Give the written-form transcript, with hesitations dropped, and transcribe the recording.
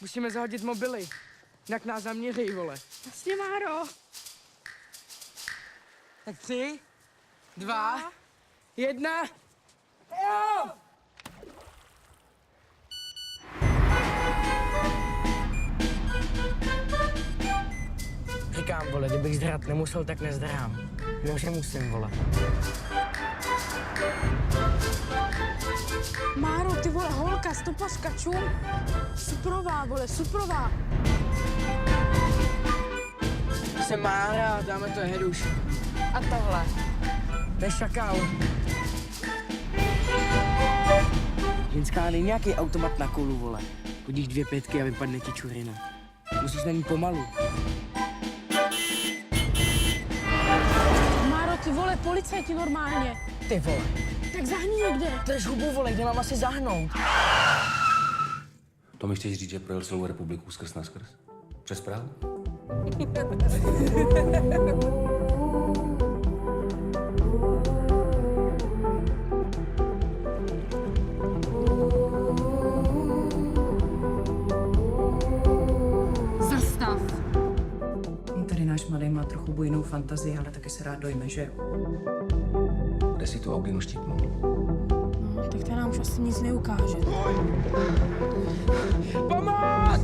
Musíme zahodit mobily. Jinak nás zaměří, vole. Jasně, Máro. Tak 3, 2, 1. Jo! Říkám, vole, kdybych zdrat nemusel, tak nezdrám. Jenomže musím, vole. Máro, ty vole, holka, stopařka, čum. Suprová, vole, suprová. Jsem Mára, dáme to Heduš. A tohle. To je šakal. Ženská není nějaký automat na kolu, vole. Hodíš 2 pětky a vypadne ti čurina. Musíš na ní pomalu. Máro, ty vole, policajti normálně. Ty vole. Tak zahni někde. Drž hubu, vole, kde mám asi zahnout? To mi chceš říct, že projel celou republiku skrz na skrz? Přes Prahu? Zastav. Tady náš mladý má trochu bujnou fantazii, ale taky se rád dojme, že jo? Kde si tu Audinu štípnul? No, tak ta nám už asi nic neukáže. Pomoc!